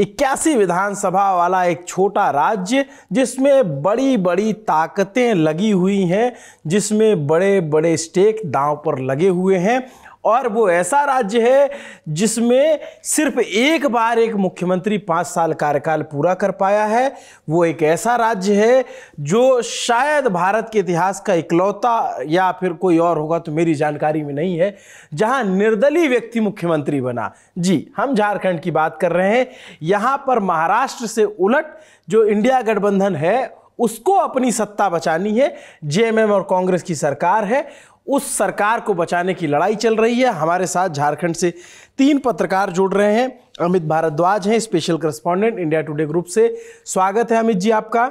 81 विधानसभा वाला एक छोटा राज्य जिसमें बड़ी बड़ी ताकतें लगी हुई हैं, जिसमें बड़े बड़े स्टेक दांव पर लगे हुए हैं, और वो ऐसा राज्य है जिसमें सिर्फ एक बार एक मुख्यमंत्री 5 साल कार्यकाल पूरा कर पाया है। वो एक ऐसा राज्य है जो शायद भारत के इतिहास का इकलौता, या फिर कोई और होगा तो मेरी जानकारी में नहीं है, जहां निर्दलीय व्यक्ति मुख्यमंत्री बना। जी, हम झारखंड की बात कर रहे हैं। यहां पर महाराष्ट्र से उलट जो इंडिया गठबंधन है उसको अपनी सत्ता बचानी है। जेएमएम और कांग्रेस की सरकार है, उस सरकार को बचाने की लड़ाई चल रही है। हमारे साथ झारखंड से 3 पत्रकार जुड़ रहे हैं। अमित भारद्वाज हैं, special correspondent India today group से। स्वागत है अमित जी आपका।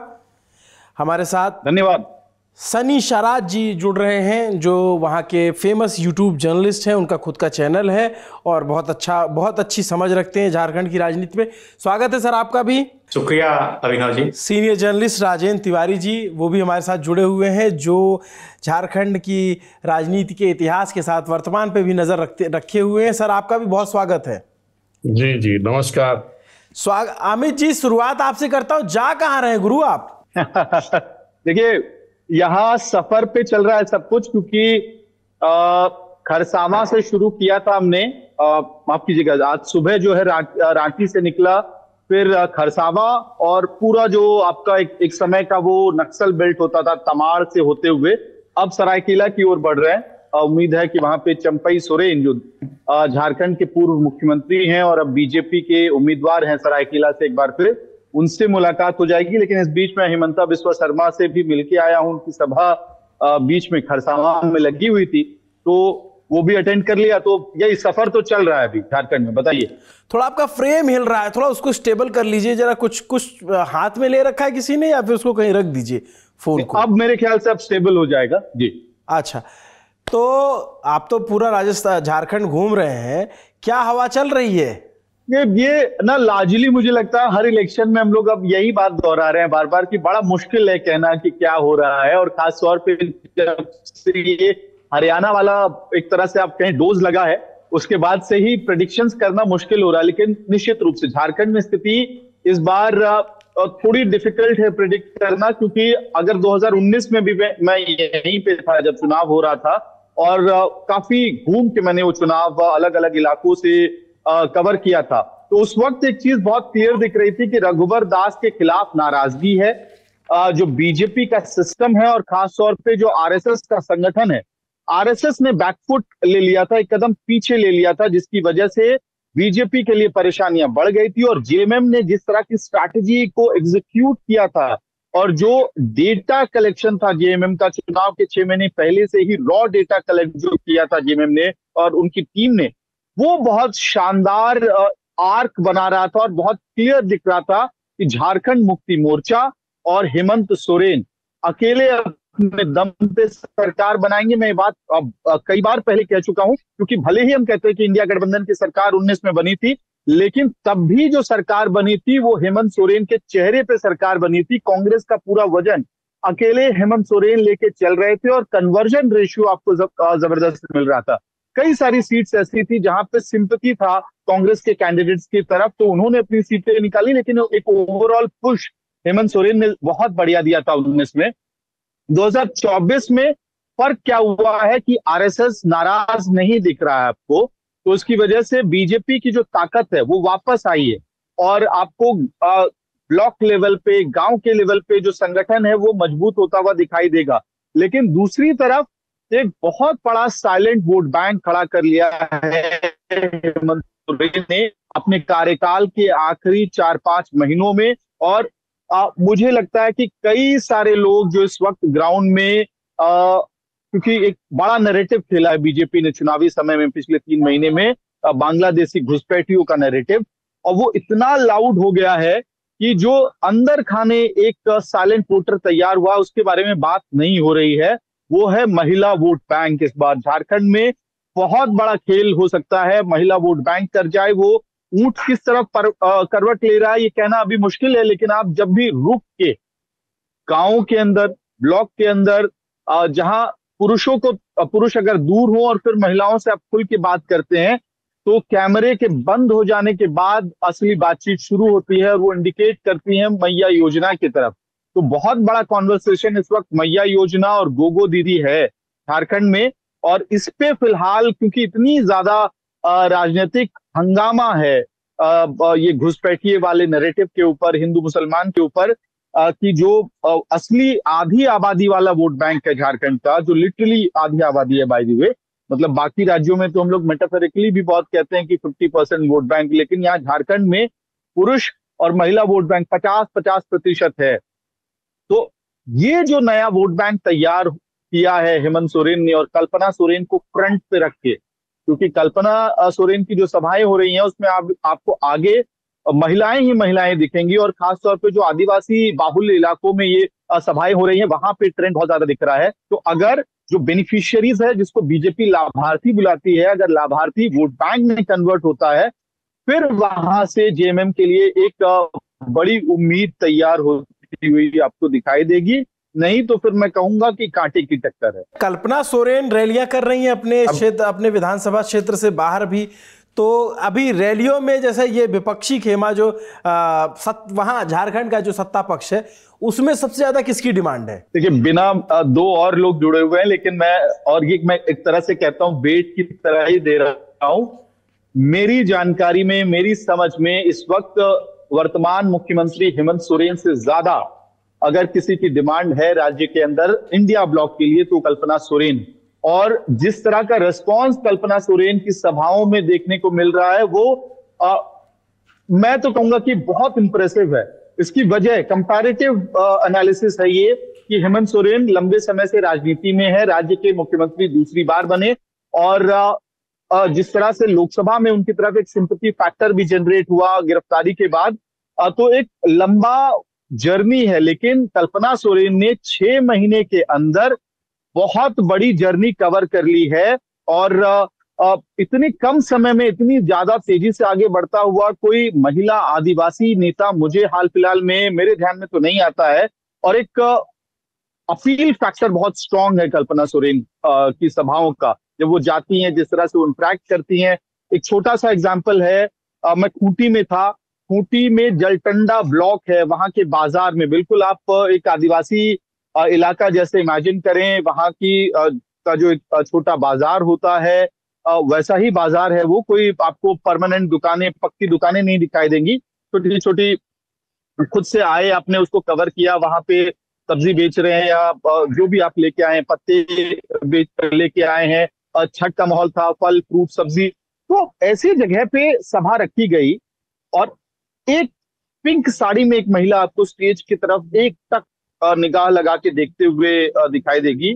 हमारे साथ धन्यवाद। सनी शराज जी जुड़ रहे हैं, जो वहाँ के फेमस यूट्यूब जर्नलिस्ट हैं, उनका खुद का चैनल है और बहुत अच्छी समझ रखते हैं झारखंड की राजनीति में। स्वागत है सर आपका भी। शुक्रिया अभिनव जी। सीनियर जर्नलिस्ट राजेंद्र तिवारी जी, वो भी हमारे साथ जुड़े हुए हैं, जो झारखंड की राजनीति के इतिहास के साथ वर्तमान पे भी नजर रखे हुए हैं। सर आपका भी बहुत स्वागत है। जी जी नमस्कार। अमित जी, शुरुआत आपसे करता हूँ। जा कहाँ रहे गुरु आप? देखिए, यहाँ सफर पे चल रहा है सब कुछ, क्योंकि खरसावां से शुरू किया था हमने। माफ कीजिएगा, आज सुबह जो है रांची से निकला, फिर खरसावां, और पूरा जो आपका एक समय का वो नक्सल बेल्ट होता था तमाड़ से होते हुए अब सरायकेला की ओर बढ़ रहे हैं। उम्मीद है कि वहां पे चंपई सोरेन जो झारखंड के पूर्व मुख्यमंत्री हैं और अब बीजेपी के उम्मीदवार हैं सरायकेला से, एक बार फिर उनसे मुलाकात हो जाएगी। लेकिन इस बीच में हिमंता बिस्वा शर्मा से भी मिलके आया हूं। उनकी सभा बीच में खरसावां में लगी हुई थी, तो वो भी अटेंड कर लिया। तो यही सफर तो चल रहा है अभी झारखंड में। बताइए। थोड़ा आपका फ्रेम हिल रहा है, थोड़ा उसको स्टेबल कर लीजिए जरा। कुछ हाथ में ले रखा है किसी ने, या फिर उसको कहीं रख दीजिए फोन को। अब मेरे ख्याल से अब स्टेबल हो जाएगा जी। अच्छा, तो आप तो पूरा राजस्थान झारखंड घूम रहे हैं, क्या हवा चल रही है? ये ना लाजली मुझे लगता है हर इलेक्शन में हम लोग अब यही बात दोहरा रहे हैं बार बार कि बड़ा मुश्किल है कहना कि क्या हो रहा है। और खास तौर पे जब से ये हरियाणा वाला एक तरह से आप कहें डोज लगा है, उसके बाद से ही प्रेडिक्शंस करना मुश्किल हो रहा है। लेकिन निश्चित रूप से झारखंड में स्थिति इस बार थोड़ी डिफिकल्ट है प्रेडिक्ट करना, क्योंकि अगर 2019 में भी मैं यहीं पे था जब चुनाव हो रहा था, और काफी घूम के मैंने वो चुनाव अलग अलग इलाकों से कवर किया था, तो उस वक्त एक चीज बहुत क्लियर दिख रही थी कि रघुवर दास के खिलाफ नाराजगी है। जो बीजेपी का सिस्टम है और खास तौर पे जो आरएसएस का संगठन है, आरएसएस ने बैकफुट ले लिया था, एक कदम पीछे ले लिया था, जिसकी वजह से बीजेपी के लिए परेशानियां बढ़ गई थी। और जेएमएम ने जिस तरह की स्ट्रैटेजी को एग्जीक्यूट किया था, और जो डेटा कलेक्शन था जेएमएम का, चुनाव के 6 महीने पहले से ही रॉ डेटा कलेक्ट जो किया था जेएमएम ने और उनकी टीम ने, वो बहुत शानदार आर्क बना रहा था और बहुत क्लियर दिख रहा था कि झारखंड मुक्ति मोर्चा और हेमंत सोरेन अकेले अपने दम पे सरकार बनाएंगे। मैं ये बात कई बार पहले कह चुका हूं, क्योंकि भले ही हम कहते हैं कि इंडिया गठबंधन की सरकार 19 में बनी थी, लेकिन तब भी जो सरकार बनी थी वो हेमंत सोरेन के चेहरे पे सरकार बनी थी। कांग्रेस का पूरा वजन अकेले हेमंत सोरेन लेके चल रहे थे और कन्वर्जन रेशियो आपको जबरदस्त मिल रहा था। कई सारी सीट्स ऐसी थी जहां पे सिंपैथी था कांग्रेस के कैंडिडेट्स की तरफ, तो उन्होंने अपनी सीटें निकाली, लेकिन एक ओवरऑल पुश हेमंत सोरेन ने बहुत बढ़िया दिया था 19 में। 2024 में फर्क क्या हुआ है कि आरएसएस नाराज नहीं दिख रहा है आपको, तो उसकी वजह से बीजेपी की जो ताकत है वो वापस आई है, और आपको ब्लॉक लेवल पे, गांव के लेवल पे जो संगठन है वो मजबूत होता हुआ दिखाई देगा। लेकिन दूसरी तरफ एक बहुत बड़ा साइलेंट वोट बैंक खड़ा कर लिया है हेमंत सोरेन ने अपने कार्यकाल के आखिरी 4-5 महीनों में। और मुझे लगता है कि कई सारे लोग जो इस वक्त ग्राउंड में, क्योंकि एक बड़ा नैरेटिव खेला है बीजेपी ने चुनावी समय में पिछले 3 महीने में, बांग्लादेशी घुसपैठियों का नैरेटिव, और वो इतना लाउड हो गया है कि जो अंदर खाने एक साइलेंट वोटर तैयार हुआ उसके बारे में बात नहीं हो रही है, वो है महिला वोट बैंक। इस बार झारखंड में बहुत बड़ा खेल हो सकता है, महिला वोट बैंक कर जाए। वो ऊंट किस तरफ करवट ले रहा है ये कहना अभी मुश्किल है, लेकिन आप जब भी रुक के गांव के अंदर, ब्लॉक के अंदर, जहां पुरुष अगर दूर हो और फिर महिलाओं से आप खुल के बात करते हैं, तो कैमरे के बंद हो जाने के बाद असली बातचीत शुरू होती है और वो इंडिकेट करती है मैया योजना की तरफ। तो बहुत बड़ा कॉन्वर्सेशन इस वक्त मैया योजना और गोगो दीदी है झारखंड में। और इस पे फिलहाल क्योंकि इतनी ज्यादा राजनीतिक हंगामा है ये घुसपैठिए वाले नैरेटिव के ऊपर, हिंदू मुसलमान के ऊपर, कि जो असली आधी आबादी वाला वोट बैंक है झारखंड का, जो लिटरली आधी आबादी है बाय द वे, मतलब बाकी राज्यों में तो हम लोग मेटाफोरिकली भी बहुत कहते हैं कि 50% वोट बैंक, लेकिन यहाँ झारखंड में पुरुष और महिला वोट बैंक 50-50% है। तो ये जो नया वोट बैंक तैयार किया है हेमंत सोरेन ने, और कल्पना सोरेन को फ्रंट पे रख के, क्योंकि कल्पना सोरेन की जो सभाएं हो रही हैं उसमें आपको आगे महिलाएं ही महिलाएं दिखेंगी, और खासतौर पे जो आदिवासी बाहुल्य इलाकों में ये सभाएं हो रही हैं वहां पे ट्रेंड बहुत ज्यादा दिख रहा है। तो अगर जो बेनिफिशियरीज है, जिसको बीजेपी लाभार्थी बुलाती है, अगर लाभार्थी वोट बैंक में कन्वर्ट होता है, फिर वहां से जेएमएम के लिए एक बड़ी उम्मीद तैयार होती हुई आपको दिखाई देगी। नहीं तो फिर मैं कहूंगा कि कांटे की टक्कर है। कल्पना सोरेन रैलियां कर रही हैं अपने क्षेत्र, अपने विधानसभा क्षेत्र से बाहर भी। तो अभी रैलियों में जैसे ये विपक्षी खेमा जो वहां झारखंड का जो सत्ता पक्ष है, उसमें सबसे ज्यादा किसकी डिमांड है? देखिए, बिना दो और लोग जुड़े हुए हैं, लेकिन मैं एक तरह से कहता हूं वेट की तरह ही दे रहा हूं। मेरी जानकारी में, मेरी समझ में इस वक्त वर्तमान मुख्यमंत्री हेमंत सोरेन से ज्यादा अगर किसी की डिमांड है राज्य के अंदर इंडिया ब्लॉक के लिए, तो कल्पना सोरेन। और जिस तरह का रिस्पांस कल्पना सोरेन की सभाओं में देखने को मिल रहा है वो मैं तो कहूंगा कि बहुत इंप्रेसिव है। इसकी वजह कंपैरेटिव एनालिसिस है ये कि हेमंत सोरेन लंबे समय से राजनीति में है, राज्य के मुख्यमंत्री दूसरी बार बने, और जिस तरह से लोकसभा में उनकी तरफ एक सिंपैथी फैक्टर भी जनरेट हुआ गिरफ्तारी के बाद, तो एक लंबा जर्नी है। लेकिन कल्पना सोरेन ने 6 महीने के अंदर बहुत बड़ी जर्नी कवर कर ली है, और इतने कम समय में इतनी ज्यादा तेजी से आगे बढ़ता हुआ कोई महिला आदिवासी नेता मुझे हाल फिलहाल में मेरे ध्यान में तो नहीं आता है। और एक अपील फैक्टर बहुत स्ट्रांग है कल्पना सोरेन की सभाओं का, जब वो जाती हैं, जिस तरह से वो इंटरेक्ट करती हैं। एक छोटा सा एग्जाम्पल है, मैं खूंटी में था, खूंटी में जलटंडा ब्लॉक है, वहां के बाजार में बिल्कुल आप एक आदिवासी इलाका जैसे इमेजिन करें, वहां की का जो एक छोटा बाजार होता है, वैसा ही बाजार है वो। कोई आपको परमानेंट दुकानें, पक्की दुकानें नहीं दिखाई देंगी, छोटी छोटी, खुद से आए, आपने उसको कवर किया, वहां पे सब्जी बेच रहे हैं या जो भी आप लेके आए हैं, पत्ते बेच लेके आए हैं, छठ का माहौल था, फल फ्रूट सब्जी। तो ऐसी जगह पे सभा रखी गई, और एक पिंक साड़ी में एक महिला आपको स्टेज की तरफ एक तक निगाह लगा के देखते हुए दिखाई देगी।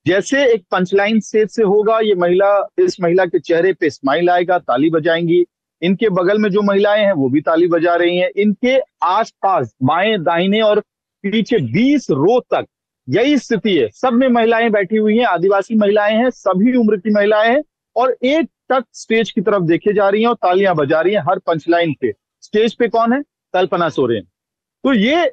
जैसे एक पंचलाइन स्टेज से होगा, ये महिला, इस महिला के चेहरे पे स्माइल आएगा, ताली बजाएंगी। इनके बगल में जो महिलाएं हैं वो भी ताली बजा रही हैं। इनके आसपास बाएं दाहिने और पीछे 20 रो तक यही स्थिति है। सब में महिलाएं बैठी हुई हैं, आदिवासी महिलाएं हैं, सभी उम्र की महिलाएं हैं, और एक तक स्टेज की तरफ देखे जा रही हैं और तालियां बजा रही हैं हर पंचलाइन पे। स्टेज पे कौन है? कल्पना सोरेन। तो ये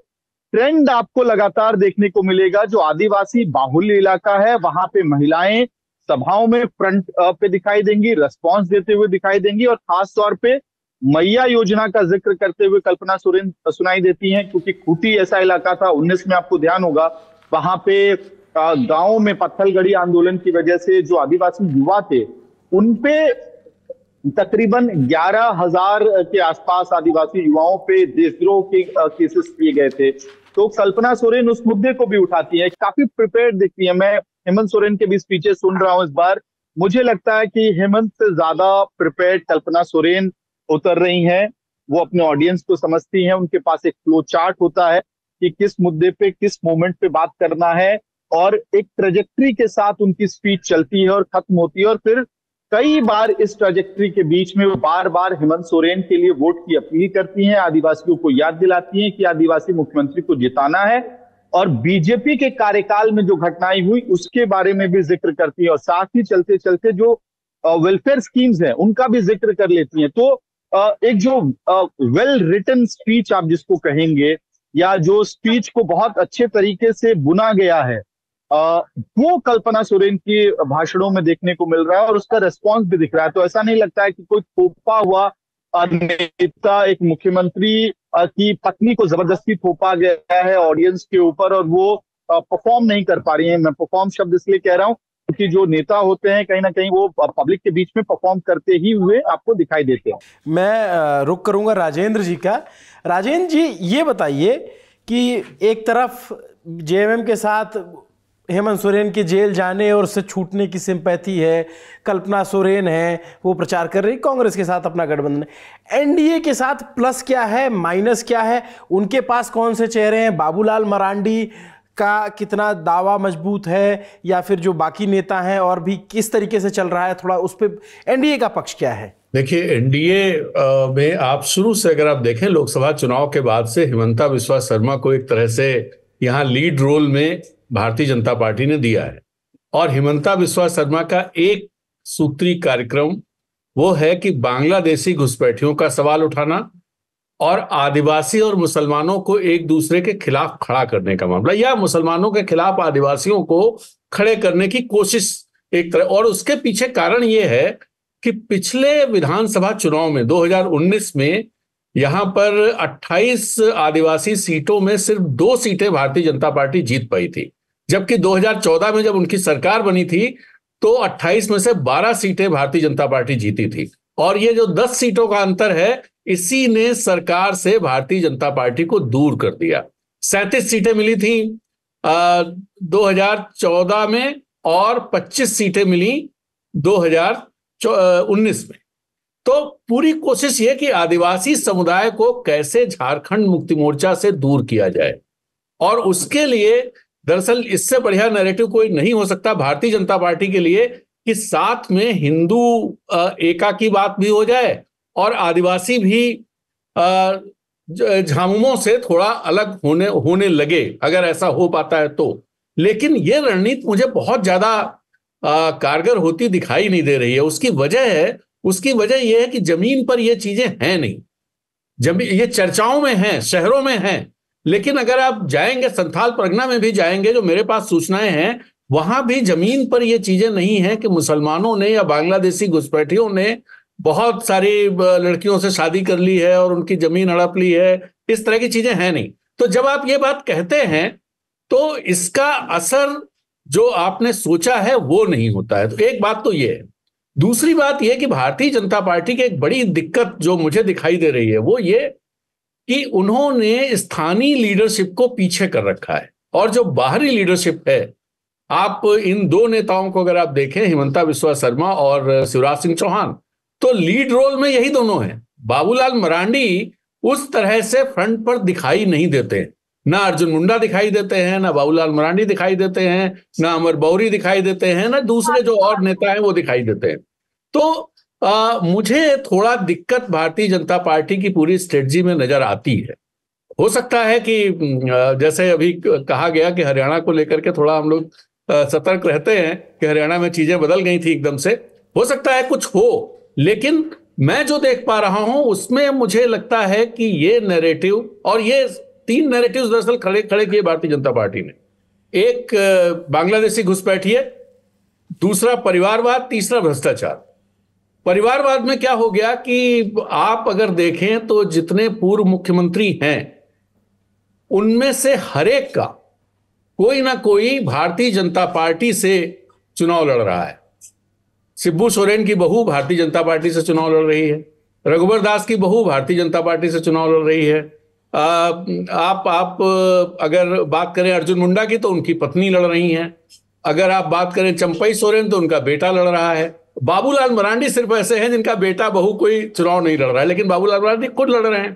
ट्रेंड आपको लगातार देखने को मिलेगा। जो आदिवासी बाहुल्य इलाका है वहां पे महिलाएं सभाओं में फ्रंट पे दिखाई देंगी, रिस्पॉन्स देते हुए दिखाई देंगी, और खास तौर पे मैया योजना का जिक्र करते हुए कल्पना सोरेन सुनाई देती हैं। क्योंकि खूंटी ऐसा इलाका था 19 में, आपको ध्यान होगा, वहां पे गांव में पत्थलगड़ी आंदोलन की वजह से जो आदिवासी युवा थे उनपे तकरीबन 11,000 के आसपास आदिवासी युवाओं पे देशद्रोह के केसेस किए गए थे। तो कल्पना सोरेन उस मुद्दे को भी उठाती है, काफी प्रिपेयर्ड दिखती है। मैं हेमंत सोरेन के भी स्पीचेस सुन रहा हूं इस बार, मुझे लगता है कि हेमंत से ज्यादा प्रिपेयर्ड कल्पना सोरेन उतर रही हैं। वो अपने ऑडियंस को समझती हैं, उनके पास एक फ्लो चार्ट होता है कि किस मुद्दे पे किस मोमेंट पे बात करना है, और एक ट्रेजेक्ट्री के साथ उनकी स्पीच चलती है और खत्म होती है। और फिर कई बार इस ट्रेजेक्ट्री के बीच में वो बार बार हेमंत सोरेन के लिए वोट की अपील करती हैं, आदिवासियों को याद दिलाती हैं कि आदिवासी मुख्यमंत्री को जिताना है, और बीजेपी के कार्यकाल में जो घटनाएं हुई उसके बारे में भी जिक्र करती है, और साथ ही चलते चलते जो वेलफेयर स्कीम्स हैं उनका भी जिक्र कर लेती हैं। तो एक जो वेल रिटन स्पीच आप जिसको कहेंगे, या जो स्पीच को बहुत अच्छे तरीके से बुना गया है, वो कल्पना सोरेन की भाषणों में देखने को मिल रहा है और उसका रेस्पॉन्स भी दिख रहा है। तो ऐसा नहीं लगता है कि कोई थोपा हुआ नेता, एक मुख्यमंत्री की पत्नी को जबरदस्ती थोपा गया है ऑडियंस के ऊपर और वो परफॉर्म नहीं कर पा रही है। मैं परफॉर्म शब्द इसलिए कह रहा हूँ क्योंकि जो नेता होते हैं कहीं ना कहीं वो पब्लिक के बीच में परफॉर्म करते ही हुए आपको दिखाई देते हैं। मैं रुक करूंगा राजेंद्र जी का। राजेंद्र जी, ये बताइए कि एक तरफ जेएमएम के साथ हेमंत सोरेन के जेल जाने और उससे छूटने की सिंपैथी है, कल्पना सोरेन है, वो प्रचार कर रही, कांग्रेस के साथ अपना गठबंधन है। एनडीए के साथ प्लस क्या है, माइनस क्या है, उनके पास कौन से चेहरे हैं, बाबूलाल मरांडी का कितना दावा मजबूत है, या फिर जो बाकी नेता हैं और भी किस तरीके से चल रहा है, थोड़ा उस पर एनडीए का पक्ष क्या है? देखिए, एनडीए में आप शुरू से अगर आप देखें, लोकसभा चुनाव के बाद से हिमंता बिस्वा शर्मा को एक तरह से यहाँ लीड रोल में भारतीय जनता पार्टी ने दिया है। और हिमंता बिस्वा शर्मा का एक सूत्री कार्यक्रम वो है कि बांग्लादेशी घुसपैठियों का सवाल उठाना और आदिवासी और मुसलमानों को एक दूसरे के खिलाफ खड़ा करने का मामला, या मुसलमानों के खिलाफ आदिवासियों को खड़े करने की कोशिश एक तरह। और उसके पीछे कारण ये है कि पिछले विधानसभा चुनाव में 2019 में यहां पर 28 आदिवासी सीटों में सिर्फ 2 सीटें भारतीय जनता पार्टी जीत पाई थी, जबकि 2014 में जब उनकी सरकार बनी थी तो 28 में से 12 सीटें भारतीय जनता पार्टी जीती थी। और ये जो 10 सीटों का अंतर है, इसी ने सरकार से भारतीय जनता पार्टी को दूर कर दिया। 37 सीटें मिली थी 2014 में और 25 सीटें मिली 2019 में। तो पूरी कोशिश ये कि आदिवासी समुदाय को कैसे झारखंड मुक्ति मोर्चा से दूर किया जाए, और उसके लिए दरअसल इससे बढ़िया नैरेटिव कोई नहीं हो सकता भारतीय जनता पार्टी के लिए कि साथ में हिंदू एका की बात भी हो जाए और आदिवासी भी झामुमों से थोड़ा अलग होने लगे, अगर ऐसा हो पाता है तो। लेकिन यह रणनीति मुझे बहुत ज्यादा कारगर होती दिखाई नहीं दे रही है। उसकी वजह यह है कि जमीन पर यह चीजें हैं नहीं। ये चर्चाओं में हैं, शहरों में हैं, लेकिन अगर आप जाएंगे संथाल परगना में भी जाएंगे, जो मेरे पास सूचनाएं हैं, वहां भी जमीन पर ये चीजें नहीं हैं कि मुसलमानों ने या बांग्लादेशी घुसपैठियों ने बहुत सारी लड़कियों से शादी कर ली है और उनकी जमीन हड़प ली है। इस तरह की चीजें हैं नहीं। तो जब आप ये बात कहते हैं तो इसका असर जो आपने सोचा है वो नहीं होता है। तो एक बात तो ये है। दूसरी बात यह कि भारतीय जनता पार्टी की एक बड़ी दिक्कत जो मुझे दिखाई दे रही है वो ये कि उन्होंने स्थानीय लीडरशिप को पीछे कर रखा है, और जो बाहरी लीडरशिप है, आप इन 2 नेताओं को अगर आप देखें, हिमंता बिस्वा शर्मा और शिवराज सिंह चौहान, तो लीड रोल में यही दोनों हैं। बाबूलाल मरांडी उस तरह से फ्रंट पर दिखाई नहीं देते। ना अर्जुन मुंडा दिखाई देते हैं, ना बाबूलाल मरांडी दिखाई देते हैं, ना अमर बौरी दिखाई देते हैं, ना दूसरे जो और नेता हैं वो दिखाई देते हैं। तो मुझे थोड़ा दिक्कत भारतीय जनता पार्टी की पूरी स्ट्रेटजी में नजर आती है। हो सकता है कि जैसे अभी कहा गया कि हरियाणा को लेकर के थोड़ा हम लोग सतर्क रहते हैं कि हरियाणा में चीजें बदल गई थी एकदम से, हो सकता है कुछ हो, लेकिन मैं जो देख पा रहा हूं उसमें मुझे लगता है कि ये नैरेटिव, और ये 3 नैरेटिव्स दरअसल खड़े किए भारतीय जनता पार्टी ने। एक बांग्लादेशी घुसपैठिए, दूसरा परिवारवाद, तीसरा भ्रष्टाचार। परिवारवाद में क्या हो गया कि आप अगर देखें तो जितने पूर्व मुख्यमंत्री हैं उनमें से हर एक का कोई ना कोई भारतीय जनता पार्टी से चुनाव लड़ रहा है। शिबू सोरेन की बहू भारतीय जनता पार्टी से चुनाव लड़ रही है, रघुवर दास की बहू भारतीय जनता पार्टी से चुनाव लड़ रही है। आप अगर बात करें अर्जुन मुंडा की तो उनकी पत्नी लड़ रही हैं। अगर आप बात करें चंपई सोरेन तो उनका बेटा लड़ रहा है। बाबूलाल मरांडी सिर्फ ऐसे हैं जिनका बेटा बहू कोई चुनाव नहीं लड़ रहा है, लेकिन बाबूलाल मरांडी खुद लड़ रहे हैं।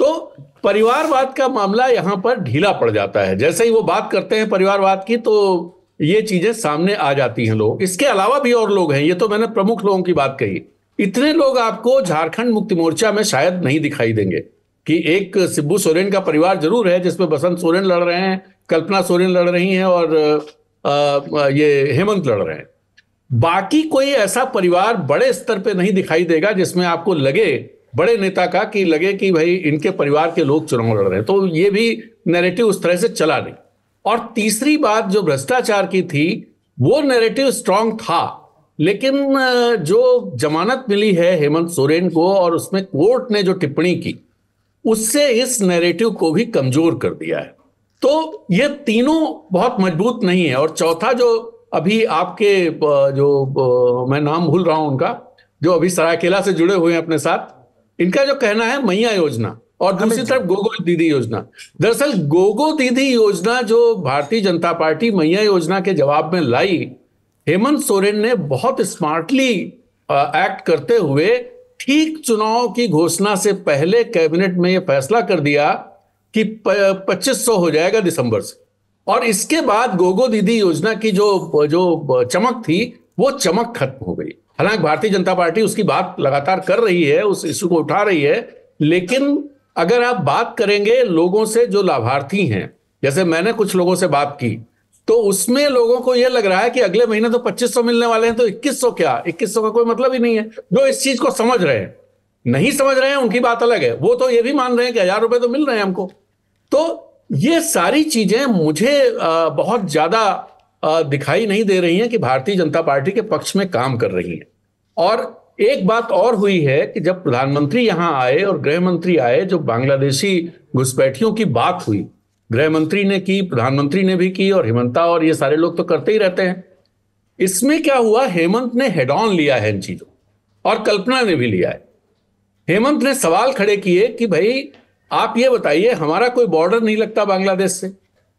तो परिवारवाद का मामला यहां पर ढीला पड़ जाता है। जैसे ही वो बात करते हैं परिवारवाद की तो ये चीजें सामने आ जाती हैं लोग। इसके अलावा भी और लोग हैं, ये तो मैंने प्रमुख लोगों की बात कही। इतने लोग आपको झारखंड मुक्ति मोर्चा में शायद नहीं दिखाई देंगे कि एक शिबू सोरेन का परिवार जरूर है जिसमें बसंत सोरेन लड़ रहे हैं, कल्पना सोरेन लड़ रही हैं और ये हेमंत लड़ रहे हैं। बाकी कोई ऐसा परिवार बड़े स्तर पे नहीं दिखाई देगा जिसमें आपको लगे, बड़े नेता का, कि लगे कि भाई इनके परिवार के लोग चुनाव लड़ रहे हैं। तो ये भी नैरेटिव उस तरह से चला नहीं। और तीसरी बात जो भ्रष्टाचार की थी, वो नैरेटिव स्ट्रांग था, लेकिन जो जमानत मिली है हेमंत सोरेन को और उसमें कोर्ट ने जो टिप्पणी की, उससे इस नैरेटिव को भी कमजोर कर दिया है। तो ये तीनों बहुत मजबूत नहीं है। और चौथा जो अभी आपके जो मैं नाम भूल रहा हूं उनका, जो अभी सरायकेला से जुड़े हुए हैं अपने साथ, इनका जो कहना है मैया योजना और दूसरी तरफ गोगो दीदी योजना। दरअसल गोगो दीदी योजना जो भारतीय जनता पार्टी मैया योजना के जवाब में लाई, हेमंत सोरेन ने बहुत स्मार्टली एक्ट करते हुए ठीक चुनाव की घोषणा से पहले कैबिनेट में यह फैसला कर दिया कि 2500 हो जाएगा दिसंबर से, और इसके बाद गोगो दीदी योजना की जो चमक थी वो चमक खत्म हो गई। हालांकि भारतीय जनता पार्टी उसकी बात लगातार कर रही है, उस इशू को उठा रही है, लेकिन अगर आप बात करेंगे लोगों से जो लाभार्थी हैं, जैसे मैंने कुछ लोगों से बात की, तो उसमें लोगों को यह लग रहा है कि अगले महीने तो 2500 मिलने वाले हैं, तो 2100 क्या, 2100 का कोई मतलब ही नहीं है। जो इस चीज को समझ रहे हैं, नहीं समझ रहे हैं उनकी बात अलग है, वो तो ये भी मान रहे हैं कि 1000 रुपए तो मिल रहे हैं हमको। तो ये सारी चीजें मुझे बहुत ज्यादा दिखाई नहीं दे रही हैं कि भारतीय जनता पार्टी के पक्ष में काम कर रही हैं। और एक बात और हुई है कि जब प्रधानमंत्री यहां आए और गृह मंत्री आए, जो बांग्लादेशी घुसपैठियों की बात हुई, गृह मंत्री ने की, प्रधानमंत्री ने भी की, और हेमंता और ये सारे लोग तो करते ही रहते हैं। इसमें क्या हुआ, हेमंत ने हेड ऑन लिया है इन चीजों, और कल्पना ने भी लिया है। हेमंत ने सवाल खड़े किए कि भाई आप ये बताइए, हमारा कोई बॉर्डर नहीं लगता बांग्लादेश से,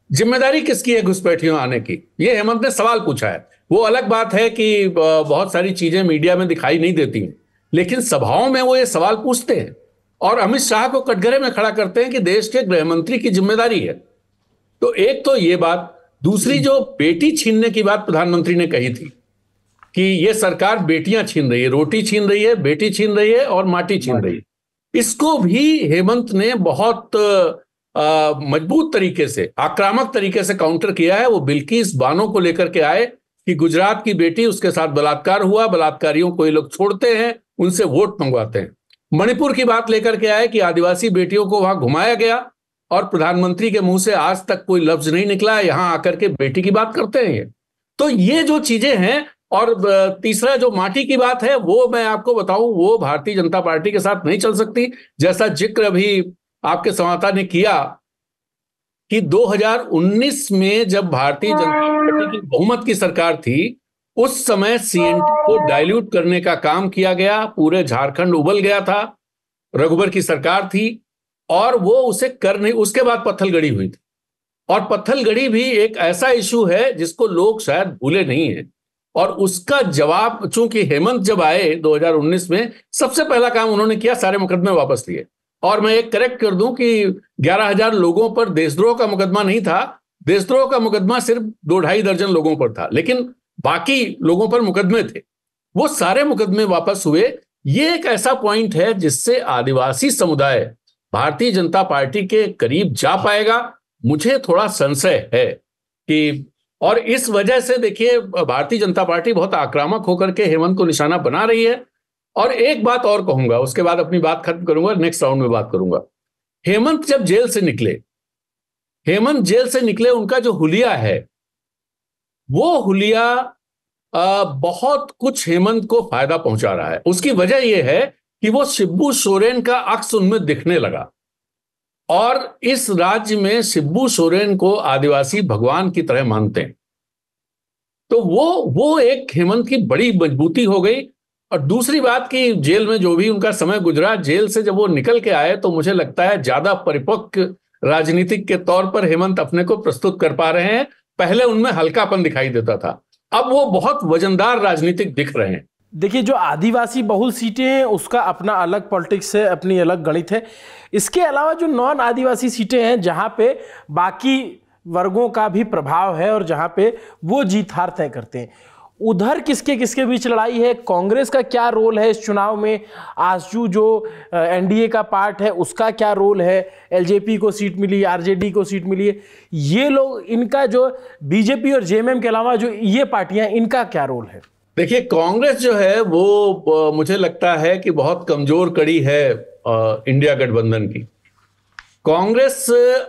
जिम्मेदारी किसकी है घुसपैठियों आने की? ये हेमंत ने सवाल पूछा है। वो अलग बात है कि बहुत सारी चीजें मीडिया में दिखाई नहीं देती हैं, लेकिन सभाओं में वो ये सवाल पूछते हैं और अमित शाह को कटघरे में खड़ा करते हैं कि देश के गृह मंत्री की जिम्मेदारी है। तो एक तो ये बात, दूसरी जो बेटी छीनने की बात प्रधानमंत्री ने कही थी कि ये सरकार बेटियां छीन रही है, रोटी छीन रही है, बेटी छीन रही है और माटी छीन रही है, इसको भी हेमंत ने बहुत मजबूत तरीके से, आक्रामक तरीके से काउंटर किया है। वो बिल्किस बानो को लेकर के आए कि गुजरात की बेटी, उसके साथ बलात्कार हुआ, बलात्कारियों को ये लोग छोड़ते हैं, उनसे वोट मंगवाते हैं। मणिपुर की बात लेकर के आए कि आदिवासी बेटियों को वहां घुमाया गया और प्रधानमंत्री के मुंह से आज तक कोई लफ्ज नहीं निकला, यहां आकर के बेटी की बात करते हैं ये। तो ये जो चीजें हैं, और तीसरा जो माटी की बात है, वो मैं आपको बताऊं, वो भारतीय जनता पार्टी के साथ नहीं चल सकती। जैसा जिक्र अभी आपके संवाददाता ने किया कि 2019 में जब भारतीय जनता पार्टी की बहुमत की सरकार थी, उस समय सीएनटी को डाइल्यूट करने का काम किया गया, पूरे झारखंड उबल गया था, रघुबर की सरकार थी और वो उसे कर नहीं, उसके बाद पत्थलगड़ी हुई थी। और पत्थलगड़ी भी एक ऐसा इशू है जिसको लोग शायद भूले नहीं है, और उसका जवाब चूंकि हेमंत जब आए 2019 में, सबसे पहला काम उन्होंने किया, सारे मुकदमे वापस लिए। और मैं एक करेक्ट कर दूं कि 11,000 लोगों पर देशद्रोह का मुकदमा नहीं था, देशद्रोह का मुकदमा सिर्फ 2-2.5 दर्जन लोगों पर था, लेकिन बाकी लोगों पर मुकदमे थे, वो सारे मुकदमे वापस हुए। ये एक ऐसा पॉइंट है जिससे आदिवासी समुदाय भारतीय जनता पार्टी के करीब जा पाएगा, मुझे थोड़ा संशय है कि, और इस वजह से देखिए भारतीय जनता पार्टी बहुत आक्रामक होकर के हेमंत को निशाना बना रही है। और एक बात और कहूंगा, उसके बाद अपनी बात खत्म करूंगा, नेक्स्ट राउंड में बात करूंगा। हेमंत जब जेल से निकले, हेमंत जेल से निकले, उनका जो हुलिया है, वो हुलिया बहुत कुछ हेमंत को फायदा पहुंचा रहा है। उसकी वजह यह है कि वो शिबू सोरेन का अक्स उनमें दिखने लगा, और इस राज्य में शिबू सोरेन को आदिवासी भगवान की तरह मानते हैं। तो वो एक हेमंत की बड़ी मजबूती हो गई। और दूसरी बात कि जेल में जो भी उनका समय गुजरा, जेल से जब वो निकल के आए तो मुझे लगता है ज्यादा परिपक्व राजनीतिक के तौर पर हेमंत अपने को प्रस्तुत कर पा रहे हैं। पहले उनमें हल्कापन दिखाई देता था, अब वो बहुत वजनदार राजनीतिक दिख रहे हैं। देखिए, जो आदिवासी बहुल सीटें हैं उसका अपना अलग पॉलिटिक्स है, अपनी अलग गणित है। इसके अलावा जो नॉन आदिवासी सीटें हैं, जहां पे बाकी वर्गों का भी प्रभाव है और जहां पे वो जीत हार तय करते हैं, उधर किसके किसके बीच लड़ाई है? कांग्रेस का क्या रोल है इस चुनाव में? आजसू जो एनडीए का पार्ट है उसका क्या रोल है? एलजेपी को सीट मिली, आरजेडी को सीट मिली है, ये लोग, इनका जो बीजेपी और जेएमएम के अलावा जो ये पार्टियां, इनका क्या रोल है? देखिए, कांग्रेस जो है वो मुझे लगता है कि बहुत कमजोर कड़ी है इंडिया गठबंधन की। कांग्रेस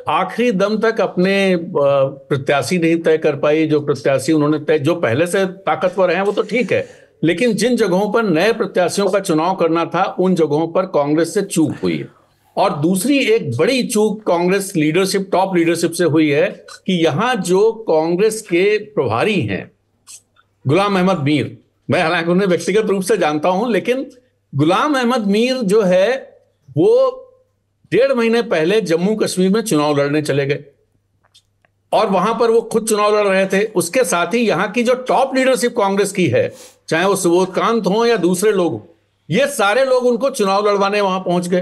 आखिरी दम तक अपने प्रत्याशी नहीं तय कर पाई। जो प्रत्याशी उन्होंने तय, जो पहले से ताकतवर हैं वो तो ठीक है, लेकिन जिन जगहों पर नए प्रत्याशियों का चुनाव करना था उन जगहों पर कांग्रेस से चूक हुई है। और दूसरी एक बड़ी चूक कांग्रेस लीडरशिप, टॉप लीडरशिप से हुई है कि यहां जो कांग्रेस के प्रभारी हैं गुलाम अहमद मीर, मैं हालांकि उन्हें व्यक्तिगत रूप से जानता हूं, लेकिन गुलाम अहमद मीर जो है वो 1.5 महीने पहले जम्मू कश्मीर में चुनाव लड़ने चले गए और वहां पर वो खुद चुनाव लड़ रहे थे। उसके साथ ही यहां की जो टॉप लीडरशिप कांग्रेस की है, चाहे वो सुबोधकांत हो या दूसरे लोग, ये सारे लोग उनको चुनाव लड़वाने वहां पहुंच गए।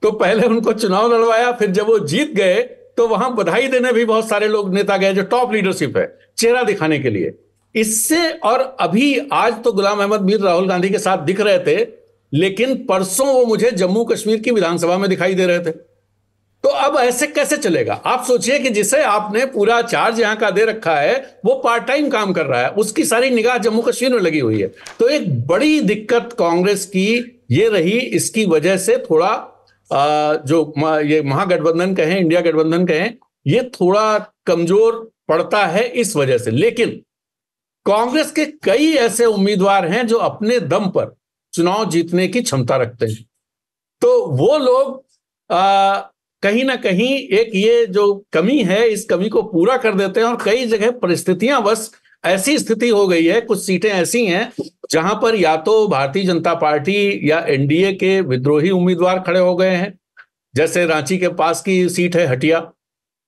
तो पहले उनको चुनाव लड़वाया, फिर जब वो जीत गए तो वहां बधाई देने भी बहुत सारे लोग, नेता गए जो टॉप लीडरशिप है, चेहरा दिखाने के लिए। इससे, और अभी आज तो गुलाम अहमद मीर राहुल गांधी के साथ दिख रहे थे, लेकिन परसों वो मुझे जम्मू कश्मीर की विधानसभा में दिखाई दे रहे थे। तो अब ऐसे कैसे चलेगा? आप सोचिए कि जिसे आपने पूरा चार्ज यहां का दे रखा है वो पार्ट टाइम काम कर रहा है, उसकी सारी निगाह जम्मू कश्मीर में लगी हुई है। तो एक बड़ी दिक्कत कांग्रेस की ये रही। इसकी वजह से थोड़ा जो ये महागठबंधन कहें, इंडिया गठबंधन कहें, ये थोड़ा कमजोर पड़ता है इस वजह से। लेकिन कांग्रेस के कई ऐसे उम्मीदवार हैं जो अपने दम पर चुनाव जीतने की क्षमता रखते हैं। तो वो लोग कहीं ना कहीं एक ये जो कमी है, इस कमी को पूरा कर देते हैं। और कई जगह परिस्थितियां, बस ऐसी स्थिति हो गई है, कुछ सीटें ऐसी हैं जहां पर या तो भारतीय जनता पार्टी या एनडीए के विद्रोही उम्मीदवार खड़े हो गए हैं, जैसे रांची के पास की सीट है हटिया,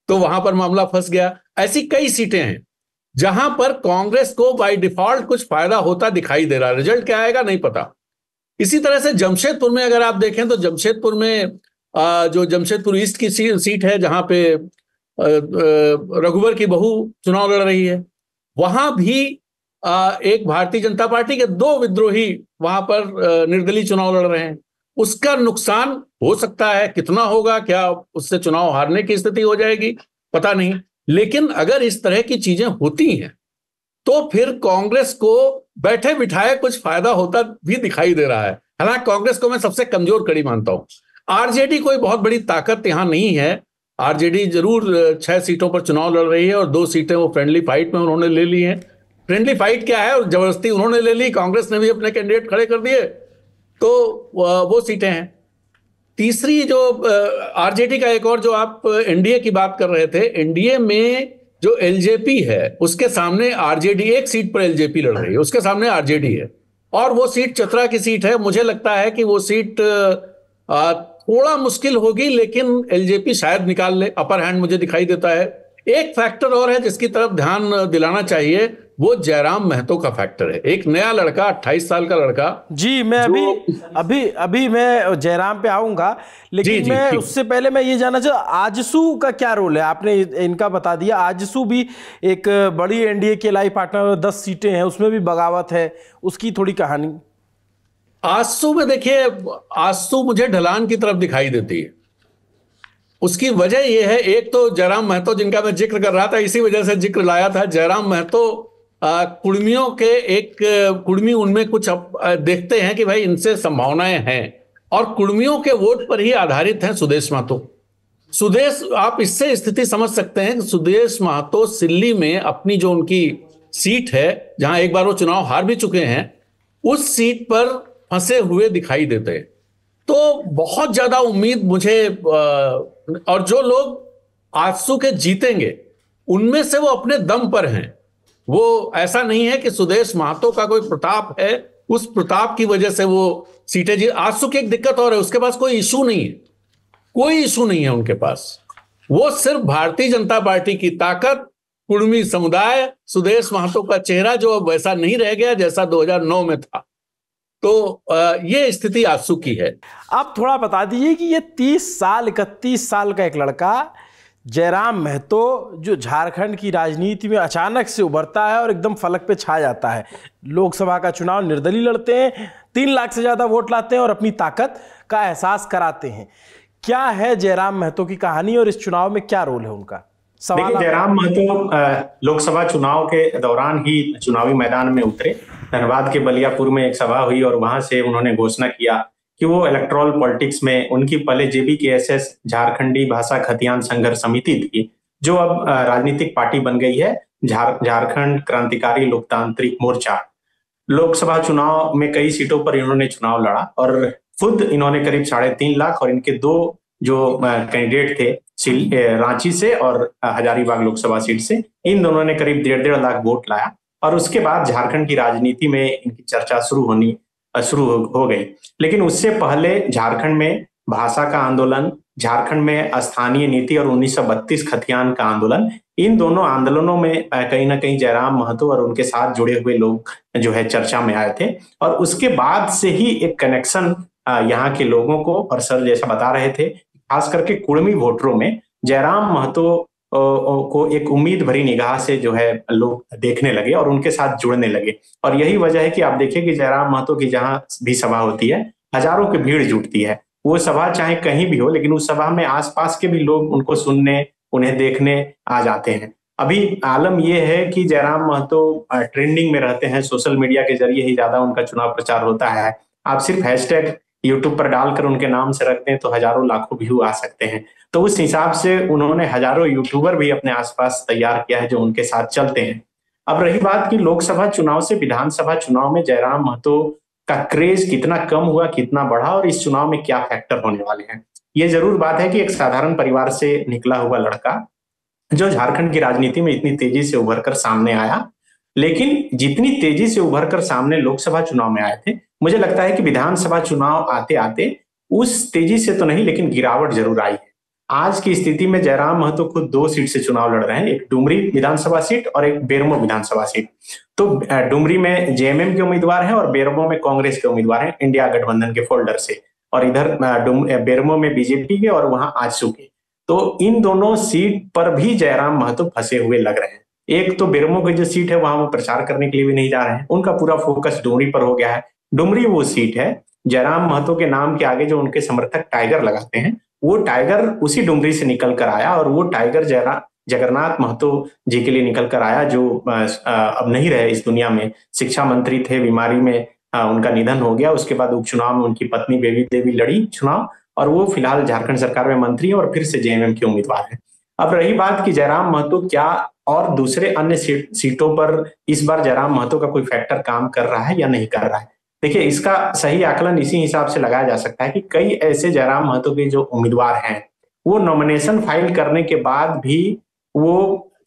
तो वहां पर मामला फंस गया। ऐसी कई सीटें हैं जहां पर कांग्रेस को बाय डिफॉल्ट कुछ फायदा होता दिखाई दे रहा है। रिजल्ट क्या आएगा नहीं पता। इसी तरह से जमशेदपुर में अगर आप देखें तो जमशेदपुर में जो जमशेदपुर ईस्ट की सीट है, जहां पे रघुवर की बहू चुनाव लड़ रही है, वहां भी एक भारतीय जनता पार्टी के 2 विद्रोही वहां पर निर्दलीय चुनाव लड़ रहे हैं। उसका नुकसान हो सकता है, कितना होगा, क्या उससे चुनाव हारने की स्थिति हो जाएगी, पता नहीं। लेकिन अगर इस तरह की चीजें होती हैं तो फिर कांग्रेस को बैठे बिठाए कुछ फायदा होता भी दिखाई दे रहा है। हालांकि कांग्रेस को मैं सबसे कमजोर कड़ी मानता हूं। आरजेडी कोई बहुत बड़ी ताकत यहां नहीं है। आरजेडी जरूर 6 सीटों पर चुनाव लड़ रही है और 2 सीटें वो फ्रेंडली फाइट में उन्होंने ले ली हैं। फ्रेंडली फाइट क्या है, और जबरदस्ती उन्होंने ले ली, कांग्रेस ने भी अपने कैंडिडेट खड़े कर दिए, तो वो सीटें हैं। तीसरी जो आरजेडी का एक और, जो आप एनडीए की बात कर रहे थे, एनडीए में जो एलजेपी है उसके सामने आरजेडी, एक सीट पर एलजेपी लड़ रही है, उसके सामने आरजेडी है, और वो सीट चतरा की सीट है। मुझे लगता है कि वो सीट थोड़ा मुश्किल होगी, लेकिन एलजेपी शायद निकाल ले, अपर हैंड मुझे दिखाई देता है। एक फैक्टर और है जिसकी तरफ ध्यान दिलाना चाहिए, वो जयराम महतो का फैक्टर है। एक नया लड़का, 28 साल का लड़का। जी, मैं अभी मैं जयराम पे आऊंगा, लेकिन मैं उससे पहले मैं ये जानना चाहता, आजसू का क्या रोल है? आपने इनका बता दिया। आजसू भी एक बड़ी एनडीए के लाई पार्टनर, 10 सीटें हैं, उसमें भी बगावत है, उसकी थोड़ी कहानी। आजसू में देखिए, आजसू मुझे ढलान की तरफ दिखाई देती है। उसकी वजह यह है, एक तो जयराम महतो जिनका मैं जिक्र कर रहा था, इसी वजह से जिक्र लाया था। जयराम महतो कुर्मियों के एक कुर्मी उनमें कुछ देखते हैं कि भाई इनसे संभावनाएं हैं, और कुर्मियों के वोट पर ही आधारित हैं सुदेश महतो। सुदेश, आप इससे स्थिति समझ सकते हैं कि सुदेश महतो सिल्ली में अपनी जो उनकी सीट है, जहां एक बार वो चुनाव हार भी चुके हैं, उस सीट पर फंसे हुए दिखाई देते हैं। तो बहुत ज्यादा उम्मीद मुझे, और जो लोग आजसू के जीतेंगे उनमें से वो अपने दम पर हैं। वो ऐसा नहीं है कि सुदेश महतो का कोई प्रताप है, उस प्रताप की वजह से वो सीटें जीत। आजसू की एक दिक्कत और है, उसके पास कोई इशू नहीं है, कोई इशू नहीं है उनके पास। वो सिर्फ भारतीय जनता पार्टी की ताकत, कुर्मी समुदाय, सुदेश महतो का चेहरा जो अब वैसा नहीं रह गया जैसा 2009 में था। तो ये स्थिति आजसू की है। आप थोड़ा बता दीजिए कि ये 31 साल का एक लड़का जयराम महतो, जो झारखंड की राजनीति में अचानक से उभरता है और एकदम फलक पे छा जाता है, लोकसभा का चुनाव निर्दलीय लड़ते हैं, 3 लाख से ज्यादा वोट लाते हैं और अपनी ताकत का एहसास कराते हैं। क्या है जयराम महतो की कहानी और इस चुनाव में क्या रोल है उनका? देखिए, जयराम महतो लोकसभा चुनाव के दौरान ही चुनावी मैदान में उतरे। धनबाद के बलियापुर में एक सभा हुई और वहां से उन्होंने घोषणा किया कि वो इलेक्टोरल पॉलिटिक्स में उनकी पहले JBKSS झारखंडी भाषा खतियान संघर्ष समिति थी, जो अब राजनीतिक पार्टी बन गई है झारखंड क्रांतिकारी लोकतांत्रिक मोर्चा। लोकसभा चुनाव में कई सीटों पर इन्होंने चुनाव लड़ा और खुद इन्होंने करीब 3.5 लाख और इनके दो जो कैंडिडेट थे रांची से और हजारीबाग लोकसभा सीट से, इन दोनों ने करीब 1.5 लाख वोट लाया और उसके बाद झारखंड की राजनीति में इनकी चर्चा शुरू हो गई। लेकिन उससे पहले झारखंड में भाषा का आंदोलन, झारखंड में स्थानीय नीति और 1932 खतियान का आंदोलन, इन दोनों आंदोलनों में कहीं ना कहीं जयराम महतो और उनके साथ जुड़े हुए लोग जो है चर्चा में आए थे। और उसके बाद से ही एक कनेक्शन यहाँ के लोगों को, और सर जैसा बता रहे थे, खास करके कुड़मी वोटरों में जयराम महतो को एक उम्मीद भरी निगाह से जो है लोग देखने लगे और उनके साथ जुड़ने लगे। और यही वजह है कि आप देखिए कि जयराम महतो की जहां भी सभा होती है, हजारों की भीड़ जुटती है। वो सभा चाहे कहीं भी हो, लेकिन उस सभा में आसपास के भी लोग उनको सुनने, उन्हें देखने आ जाते हैं। अभी आलम यह है कि जयराम महतो ट्रेंडिंग में रहते हैं, सोशल मीडिया के जरिए ही ज्यादा उनका चुनाव प्रचार होता है। आप सिर्फ हैशटैग यूट्यूब पर डालकर उनके नाम से रखते हैं तो हजारों लाखों व्यू आ सकते हैं। तो उस हिसाब से उन्होंने हजारों यूट्यूबर भी अपने आसपास तैयार किया है जो उनके साथ चलते हैं। अब रही बात कि लोकसभा चुनाव से विधानसभा चुनाव में जयराम महतो का क्रेज कितना कम हुआ, कितना बढ़ा और इस चुनाव में क्या फैक्टर होने वाले हैं। ये जरूर बात है कि एक साधारण परिवार से निकला हुआ लड़का जो झारखंड की राजनीति में इतनी तेजी से उभर कर सामने आया, लेकिन जितनी तेजी से उभर कर सामने लोकसभा चुनाव में आए थे, मुझे लगता है कि विधानसभा चुनाव आते आते उस तेजी से तो नहीं, लेकिन गिरावट जरूर आई है। आज की स्थिति में जयराम महतो खुद 2 सीट से चुनाव लड़ रहे हैं, एक डुमरी विधानसभा सीट और एक बेरमो विधानसभा सीट। तो डुमरी में JMM के उम्मीदवार हैं और बेरमो में कांग्रेस के उम्मीदवार हैं इंडिया गठबंधन के फोल्डर से, और इधर बेरमो में बीजेपी के और वहां आजसू के। तो इन दोनों सीट पर भी जयराम महतो फंसे हुए लग रहे हैं। एक तो बेरमो की जो सीट है वहां वो प्रचार करने के लिए भी नहीं जा रहे हैं, उनका पूरा फोकस डुमरी पर हो गया है। डुमरी वो सीट है, जयराम महतो के नाम के आगे जो उनके समर्थक टाइगर लगाते हैं, वो टाइगर उसी डुमरी से निकल कर आया और वो टाइगर जगन्नाथ महतो जी के लिए निकल कर आया, जो अब नहीं रहे इस दुनिया में। शिक्षा मंत्री थे, बीमारी में उनका निधन हो गया। उसके बाद उपचुनाव में उनकी पत्नी बेबी देवी लड़ी चुनाव और वो फिलहाल झारखंड सरकार में मंत्री है और फिर से JMM के उम्मीदवार है। अब रही बात कि जयराम महतो क्या और दूसरे अन्य सीटों पर इस बार जयराम महतो का कोई फैक्टर काम कर रहा है या नहीं कर रहा है, देखिए इसका सही आकलन इसी हिसाब से लगाया जा सकता है कि कई ऐसे जयराम महतो के जो उम्मीदवार हैं वो नॉमिनेशन फाइल करने के बाद भी वो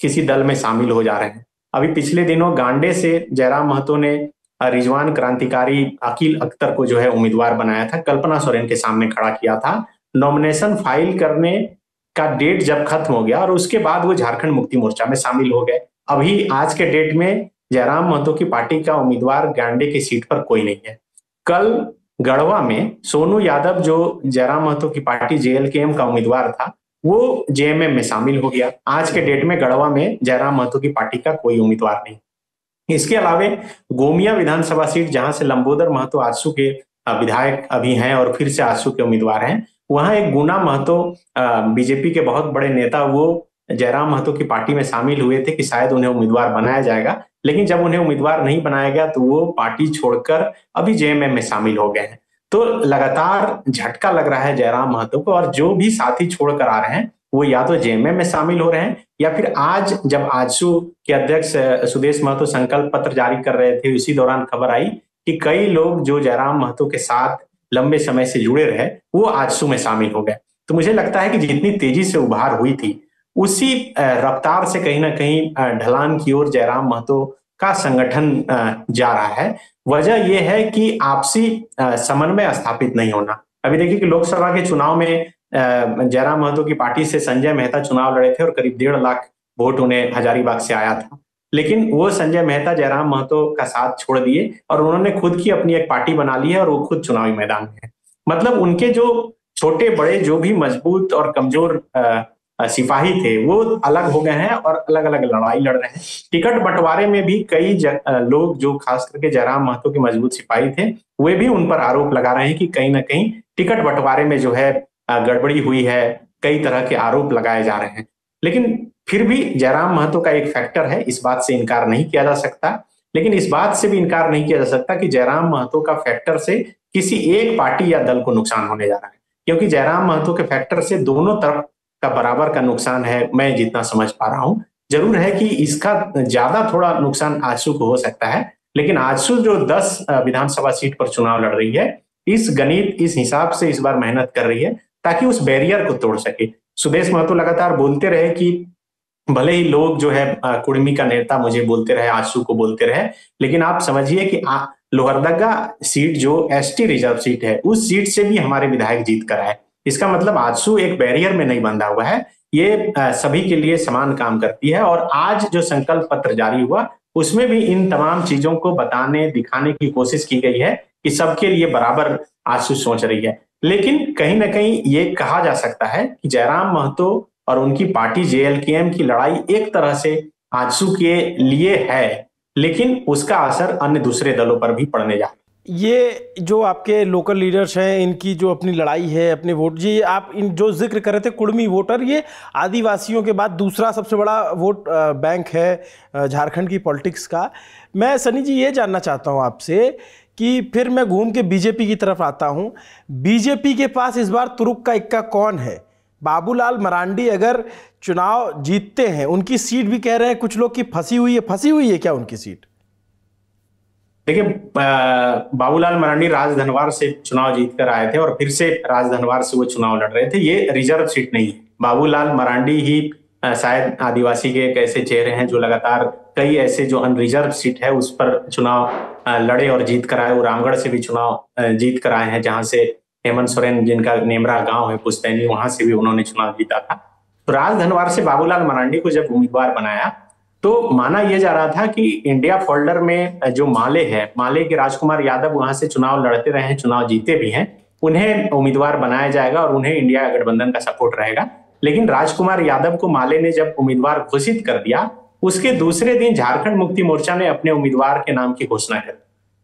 किसी दल में शामिल हो जा रहे हैं। अभी पिछले दिनों गांडे से जयराम महतो ने रिजवान क्रांतिकारी अकील अख्तर को जो है उम्मीदवार बनाया था, कल्पना सोरेन के सामने खड़ा किया था। नॉमिनेशन फाइल करने का डेट जब खत्म हो गया और उसके बाद वो झारखंड मुक्ति मोर्चा में शामिल हो गए। अभी आज के डेट में जयराम महतो की पार्टी का उम्मीदवार गांडे की सीट पर कोई नहीं है। कल गढ़वा में सोनू यादव जो जयराम महतो की पार्टी JLKM का उम्मीदवार था, वो JMM में शामिल हो गया। आज के डेट में गढ़वा में जयराम महतो की पार्टी का कोई उम्मीदवार नहीं। इसके अलावा गोमिया विधानसभा सीट, जहां से लंबोदर महतो आजसू के विधायक अभी हैं और फिर से आजसू के उम्मीदवार हैं, वहां एक गुना महतो बीजेपी के बहुत बड़े नेता, वो जयराम महतो की पार्टी में शामिल हुए थे कि शायद उन्हें उम्मीदवार बनाया जाएगा, लेकिन जब उन्हें उम्मीदवार नहीं बनाया गया तो वो पार्टी छोड़कर अभी JMM में शामिल हो गए हैं। तो लगातार झटका लग रहा है जयराम महतो को, और जो भी साथी छोड़कर आ रहे हैं वो या तो JMM में शामिल हो रहे हैं या फिर आज जब आजसू के अध्यक्ष सुदेश महतो संकल्प पत्र जारी कर रहे थे, उसी दौरान खबर आई कि कई लोग जो जयराम महतो के साथ लंबे समय से जुड़े रहे वो आजसू में शामिल हो गए। तो मुझे लगता है कि जितनी तेजी से उभार हुई थी उसी रफ्तार से कहीं ना कहीं ढलान की ओर जयराम महतो का संगठन जा रहा है। वजह यह है कि आपसी समन्वय स्थापित नहीं होना। अभी देखिए कि लोकसभा के चुनाव में जयराम महतो की पार्टी से संजय मेहता चुनाव लड़े थे और करीब 1.5 लाख वोट उन्हें हजारीबाग से आया था, लेकिन वो संजय मेहता जयराम महतो का साथ छोड़ दिए और उन्होंने खुद की अपनी एक पार्टी बना ली है और वो खुद चुनावी मैदान में है। मतलब उनके जो छोटे बड़े जो भी मजबूत और कमजोर सिपाही थे वो अलग हो गए हैं और अलग अलग लड़ाई लड़ रहे हैं। टिकट बंटवारे में भी कई लोग जो खास करके जयराम महतो के मजबूत सिपाही थे, वे भी उन पर आरोप लगा रहे हैं कि कहीं ना कहीं टिकट बंटवारे में जो है गड़बड़ी हुई है, कई तरह के आरोप लगाए जा रहे हैं। लेकिन फिर भी जयराम महतो का एक फैक्टर है, इस बात से इनकार नहीं किया जा सकता। लेकिन इस बात से भी इनकार नहीं किया जा सकता कि जयराम महतो का फैक्टर से किसी एक पार्टी या दल को नुकसान होने जा रहा है, क्योंकि जयराम महतो के फैक्टर से दोनों तरफ का बराबर का नुकसान है, मैं जितना समझ पा रहा हूं। जरूर है कि इसका ज्यादा थोड़ा नुकसान आजसू को हो सकता है, लेकिन आजसू जो 10 विधानसभा सीट पर चुनाव लड़ रही है, इस गणित इस हिसाब से इस बार मेहनत कर रही है ताकि उस बैरियर को तोड़ सके। सुदेश महतो लगातार बोलते रहे कि भले ही लोग जो है कुर्मी का नेता मुझे बोलते रहे, आजसू को बोलते रहे, लेकिन आप समझिए कि लोहरदगा सीट जो एसटी रिजर्व सीट है, उस सीट से भी हमारे विधायक जीत कर आए। इसका मतलब आजसू एक बैरियर में नहीं बंधा हुआ है, ये सभी के लिए समान काम करती है। और आज जो संकल्प पत्र जारी हुआ उसमें भी इन तमाम चीजों को बताने दिखाने की कोशिश की गई है कि सबके लिए बराबर आजसू सोच रही है। लेकिन कहीं ना कहीं ये कहा जा सकता है कि जयराम महतो और उनकी पार्टी जेएलकेएम की लड़ाई एक तरह से आजसू के लिए है, लेकिन उसका असर अन्य दूसरे दलों पर भी पड़ने जा रहा है। ये जो आपके लोकल लीडर्स हैं, इनकी जो अपनी लड़ाई है, अपने वोट, जी आप इन जो जिक्र कर रहे थे कुर्मी वोटर, ये आदिवासियों के बाद दूसरा सबसे बड़ा वोट बैंक है झारखंड की पॉलिटिक्स का। मैं सनी जी ये जानना चाहता हूँ आपसे कि फिर मैं घूम के बीजेपी की तरफ आता हूँ। बीजेपी के पास इस बार तुरुक का इक्का कौन है? बाबूलाल मरांडी अगर चुनाव जीतते हैं, उनकी सीट भी कह रहे हैं कुछ लोग कि फंसी हुई है क्या उनकी सीट? देखिए, बाबूलाल मरांडी राजधनवार से चुनाव जीत कर आए थे और फिर से राजधनवार से वो चुनाव लड़ रहे थे। ये रिजर्व सीट नहीं है। बाबूलाल मरांडी ही शायद आदिवासी के एक ऐसे चेहरे हैं जो लगातार कई ऐसे जो अनरिजर्व सीट है उस पर चुनाव लड़े और जीत कर आए। वो रामगढ़ से भी चुनाव जीत कर आए हैं, जहां से हेमंत सोरेन, जिनका नेमरा गांव है पुस्तैनी, वहां से भी उन्होंने चुनाव जीता था। तो राजधनवार से बाबूलाल मरांडी को जब उम्मीदवार बनाया तो माना यह जा रहा था कि इंडिया फोल्डर में जो माले है, माले के राजकुमार यादव वहां से चुनाव लड़ते रहे हैं, चुनाव जीते भी हैं, उन्हें उम्मीदवार बनाया जाएगा और उन्हें इंडिया गठबंधन का सपोर्ट रहेगा। लेकिन राजकुमार यादव को माले ने जब उम्मीदवार घोषित कर दिया, उसके दूसरे दिन झारखंड मुक्ति मोर्चा ने अपने उम्मीदवार के नाम की घोषणा कर दी।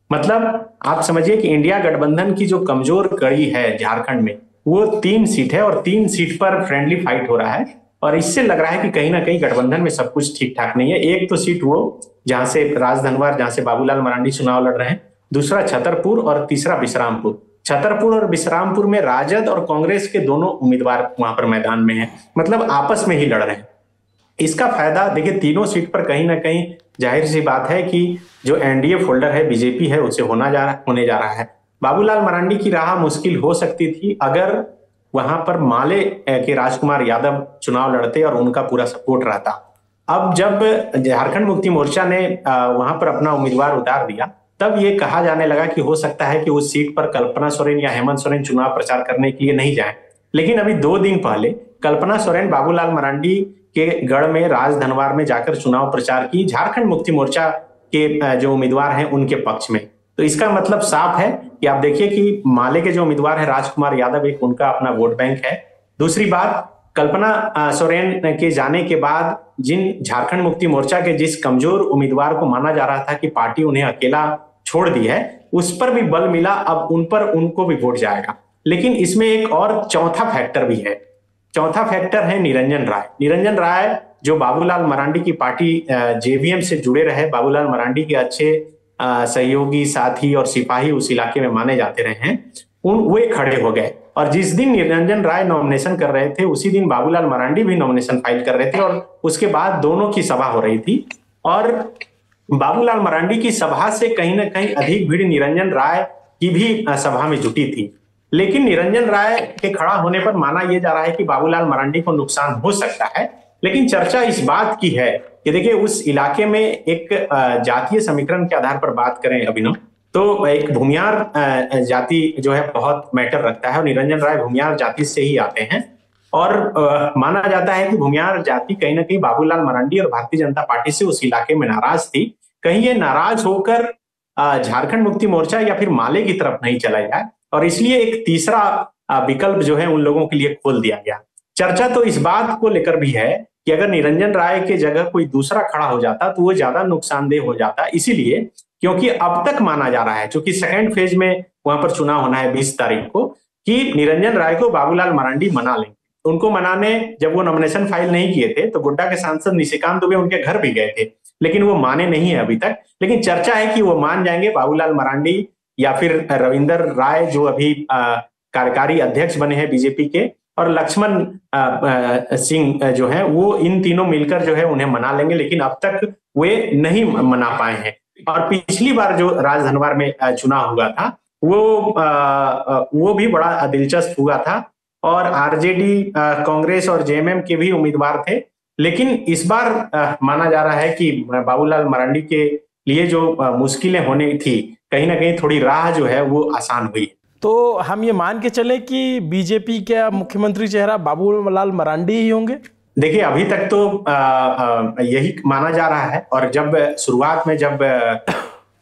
मतलब आप समझिए कि इंडिया गठबंधन की जो कमजोर कड़ी है झारखंड में, वो 3 सीट है और 3 सीट पर फ्रेंडली फाइट हो रहा है। और इससे लग रहा है कि कहीं ना कहीं गठबंधन में सब कुछ ठीक ठाक नहीं है। एक तो सीट वो जहां से राजधनवार, जहां से बाबूलाल मरांडी चुनाव लड़ रहे हैं, दूसरा छतरपुर और तीसरा विश्रामपुर। छतरपुर और विश्रामपुर में राजद और कांग्रेस के दोनों उम्मीदवार वहां पर मैदान में हैं, मतलब आपस में ही लड़ रहे हैं। इसका फायदा देखिए तीनों सीट पर कहीं ना कहीं जाहिर सी बात है कि जो एनडीए फोल्डर है बीजेपी है उसे होने जा रहा है। बाबूलाल मरांडी की राह मुश्किल हो सकती थी अगर वहां पर माले के राजकुमार यादव चुनाव लड़ते और उनका पूरा सपोर्ट रहता। अब जब झारखंड मुक्ति मोर्चा ने वहां पर अपना उम्मीदवार उतार दिया, तब ये कहा जाने लगा कि हो सकता है कि उस सीट पर कल्पना सोरेन या हेमंत सोरेन चुनाव प्रचार करने के लिए नहीं जाए। लेकिन अभी 2 दिन पहले कल्पना सोरेन बाबूलाल मरांडी के गढ़ में राजधनवार में जाकर चुनाव प्रचार की झारखंड मुक्ति मोर्चा के जो उम्मीदवार हैं उनके पक्ष में। तो इसका मतलब साफ है कि आप देखिए कि माले के जो उम्मीदवार है राजकुमार यादव, एक उनका अपना वोट बैंक है। दूसरी बात, कल्पना सोरेन के जाने के बाद जिन झारखंड मुक्ति मोर्चा के जिस कमजोर उम्मीदवार को माना जा रहा था कि पार्टी उन्हें अकेला छोड़ दी है, उस पर भी बल मिला। अब उन पर उनको भी वोट जाएगा। लेकिन इसमें एक और चौथा फैक्टर भी है। चौथा फैक्टर है निरंजन राय। निरंजन राय जो बाबूलाल मरांडी की पार्टी जेवीएम से जुड़े रहे, बाबूलाल मरांडी के अच्छे सहयोगी, साथी और सिपाही उस इलाके में माने जाते रहे हैं, वे खड़े हो गए। और जिस दिन निरंजन राय नॉमिनेशन कर रहे थे उसी दिन बाबूलाल मरांडी भी नॉमिनेशन फाइल कर रहे थे और उसके बाद दोनों की सभा हो रही थी। और बाबूलाल मरांडी की सभा से कहीं ना कहीं अधिक भीड़ निरंजन राय की भी सभा में जुटी थी। लेकिन निरंजन राय के खड़ा होने पर माना यह जा रहा है कि बाबूलाल मरांडी को नुकसान हो सकता है। लेकिन चर्चा इस बात की है कि देखिए उस इलाके में एक जातीय समीकरण के आधार पर बात करें अभिनव, तो एक भूमियार जाति जो है बहुत मैटर रखता है और निरंजन राय भूमियार जाति से ही आते हैं। और माना जाता है कि भूमियार जाति कहीं ना कहीं बाबूलाल मरांडी और भारतीय जनता पार्टी से उस इलाके में नाराज थी। कहीं ये नाराज होकर झारखंड मुक्ति मोर्चा या फिर माले की तरफ नहीं चला जाए, और इसलिए एक तीसरा विकल्प जो है उन लोगों के लिए खोल दिया गया। चर्चा तो इस बात को लेकर भी है कि अगर निरंजन राय के जगह कोई दूसरा खड़ा हो जाता तो वो ज्यादा नुकसानदेह हो जाता। इसीलिए क्योंकि अब तक माना जा रहा है, चूंकि सेकंड फेज में वहां पर चुनाव होना है 20 तारीख को, कि निरंजन राय को बाबूलाल मरांडी मना लेंगे। उनको मनाने जब वो नॉमिनेशन फाइल नहीं किए थे तो गोड्डा के सांसद निशिकांत दुबे उनके घर भी गए थे, लेकिन वो माने नहीं है अभी तक। लेकिन चर्चा है कि वो मान जाएंगे, बाबूलाल मरांडी या फिर रविंदर राय जो अभी कार्यकारी अध्यक्ष बने हैं बीजेपी के, और लक्ष्मण सिंह जो है, वो इन तीनों मिलकर जो है उन्हें मना लेंगे, लेकिन अब तक वे नहीं मना पाए हैं। और पिछली बार जो राजधनवार में चुनाव हुआ था वो भी बड़ा दिलचस्प हुआ था, और आरजेडी, कांग्रेस और जेएमएम के भी उम्मीदवार थे, लेकिन इस बार माना जा रहा है कि बाबूलाल मरांडी के लिए जो मुश्किलें होने थी, कहीं ना कहीं थोड़ी राह जो है वो आसान हुई। तो हम ये मान के चले कि बीजेपी का मुख्यमंत्री चेहरा बाबूलाल मरांडी ही होंगे? देखिए, अभी तक तो यही माना जा रहा है, और जब शुरुआत में जब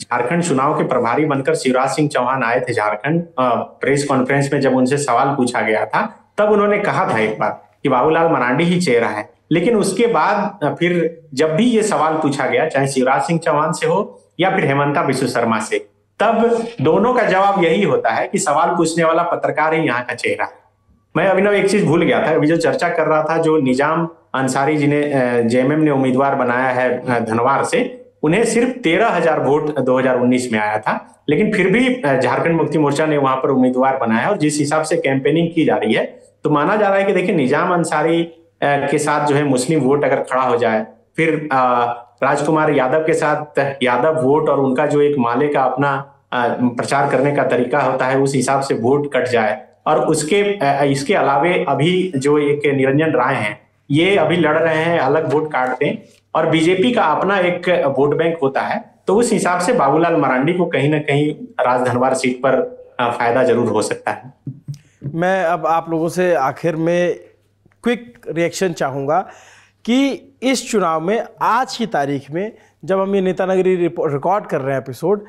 झारखंड चुनाव के प्रभारी बनकर शिवराज सिंह चौहान आए थे झारखंड, प्रेस कॉन्फ्रेंस में जब उनसे सवाल पूछा गया था, तब उन्होंने कहा था एक बार कि बाबूलाल मरांडी ही चेहरा है। लेकिन उसके बाद फिर जब भी ये सवाल पूछा गया, चाहे शिवराज सिंह चौहान से हो या फिर हेमंता बिस्व शर्मा से, तब दोनों का जवाब यही होता है कि सवाल पूछने वाला पत्रकार ही यहाँ का चेहरा है। मैं अभिनव एक चीज भूल गया था, अभी जो चर्चा कर रहा था, जो निजाम अंसारी जिन्हें जेएमएम ने उम्मीदवार बनाया है धनवार से, उन्हें सिर्फ 13,000 वोट 2019 में आया था, लेकिन फिर भी झारखंड मुक्ति मोर्चा ने वहां पर उम्मीदवार बनाया। और जिस हिसाब से कैंपेनिंग की जा रही है, तो माना जा रहा है कि देखिए, निजाम अंसारी के साथ जो है मुस्लिम वोट अगर खड़ा हो जाए, फिर राजकुमार यादव के साथ यादव वोट और उनका जो एक माले का अपना प्रचार करने का तरीका होता है, उस हिसाब से वोट कट जाए, और इसके अलावे अभी जो एक निरंजन राय हैं, ये अभी लड़ रहे हैं, अलग वोट काटते हैं, और बीजेपी का अपना एक वोट बैंक होता है, तो उस हिसाब से बाबूलाल मरांडी को कहीं ना कहीं राजधनवार सीट पर फायदा जरूर हो सकता है। मैं अब आप लोगों से आखिर में क्विक रिएक्शन चाहूँगा कि इस चुनाव में आज की तारीख में जब हम ये नेतानगरी रिकॉर्ड कर रहे हैं एपिसोड,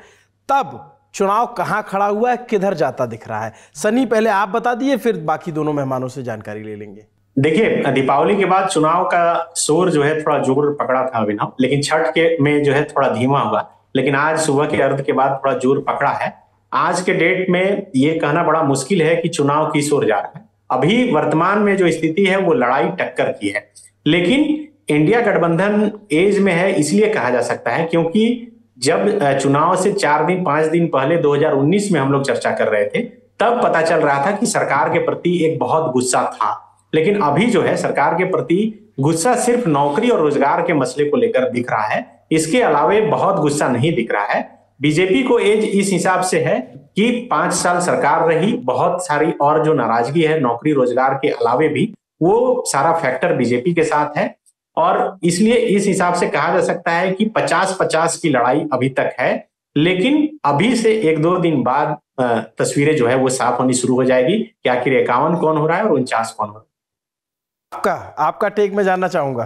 तब चुनाव कहाँ खड़ा हुआ है, किधर जाता दिख रहा है? सनी, पहले आप बता दिए, फिर बाकी दोनों मेहमानों से जानकारी ले लेंगे। देखिए, दीपावली के बाद चुनाव का शोर जो है थोड़ा जोर पकड़ा था अभिनव, लेकिन छठ के में जो है थोड़ा धीमा हुआ, लेकिन आज सुबह के अर्घ के बाद थोड़ा जोर पकड़ा है। आज के डेट में ये कहना बड़ा मुश्किल है कि चुनाव किस ओर जा रहा है। अभी वर्तमान में जो स्थिति है वो लड़ाई टक्कर की है, लेकिन इंडिया गठबंधन एज में है इसलिए कहा जा सकता है क्योंकि जब चुनाव से 4-5 दिन पहले 2019 में हम लोग चर्चा कर रहे थे, तब पता चल रहा था कि सरकार के प्रति एक बहुत गुस्सा था। लेकिन अभी जो है सरकार के प्रति गुस्सा सिर्फ नौकरी और रोजगार के मसले को लेकर दिख रहा है, इसके अलावे बहुत गुस्सा नहीं दिख रहा है। बीजेपी को एज इस हिसाब से है कि 5 साल सरकार रही, बहुत सारी और जो नाराजगी है नौकरी रोजगार के अलावे भी, वो सारा फैक्टर बीजेपी के साथ है, और इसलिए इस हिसाब से कहा जा सकता है कि 50-50 की लड़ाई अभी तक है। लेकिन अभी से 1-2 दिन बाद तस्वीरें जो है वो साफ होनी शुरू हो जाएगी कि आखिर 51 कौन हो रहा है और 49 कौन हो रहा है। आपका टेक में जानना चाहूंगा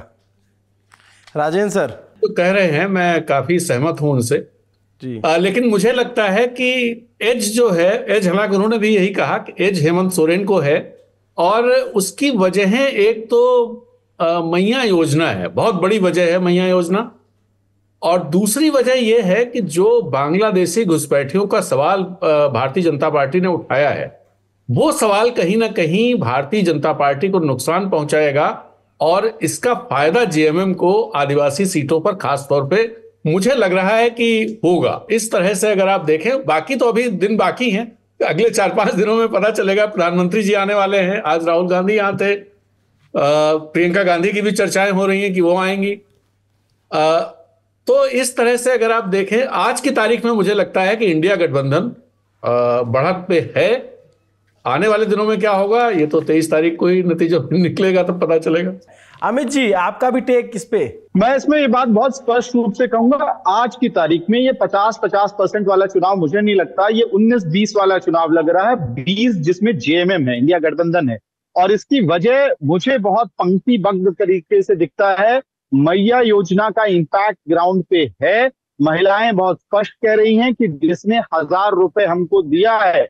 राजेंद्र सर। तो कह रहे हैं, मैं काफी सहमत हूं उनसे जी। लेकिन मुझे लगता है कि एज जो है, एज हालांकि उन्होंने भी यही कहा कि एज हेमंत सोरेन को है, और उसकी वजह है, एक तो मैया योजना है, बहुत बड़ी वजह है मैया योजना, और दूसरी वजह यह है कि जो बांग्लादेशी घुसपैठियों का सवाल भारतीय जनता पार्टी ने उठाया है, वो सवाल कहीं ना कहीं भारतीय जनता पार्टी को नुकसान पहुंचाएगा, और इसका फायदा जेएमएम को आदिवासी सीटों पर खास तौर पे मुझे लग रहा है कि होगा। इस तरह से अगर आप देखें, बाकी तो अभी दिन बाकी हैं, अगले 4-5 दिनों में पता चलेगा। प्रधानमंत्री जी आने वाले हैं, आज राहुल गांधी यहाँ थे, प्रियंका गांधी की भी चर्चाएं हो रही हैं कि वो आएंगी। तो इस तरह से अगर आप देखें आज की तारीख में, मुझे लगता है कि इंडिया गठबंधन बढ़त पे है। आने वाले दिनों में क्या होगा, ये तो 23 तारीख को ही नतीजा निकलेगा, तब पता चलेगा। अमित जी, आपका भी टेक किस पे? मैं इसमें ये बात बहुत स्पष्ट रूप से कहूंगा, आज की तारीख में ये 50-50% वाला चुनाव मुझे नहीं लगता, ये 19-20 वाला चुनाव लग रहा है। 20 जिसमें जेएमएम है, इंडिया गठबंधन है, और इसकी वजह मुझे बहुत पंक्तिबद्ध तरीके से दिखता है। मैया योजना का इम्पैक्ट ग्राउंड पे है। महिलाएं बहुत स्पष्ट कह रही हैं कि जिसने 1000 रुपए हमको दिया है,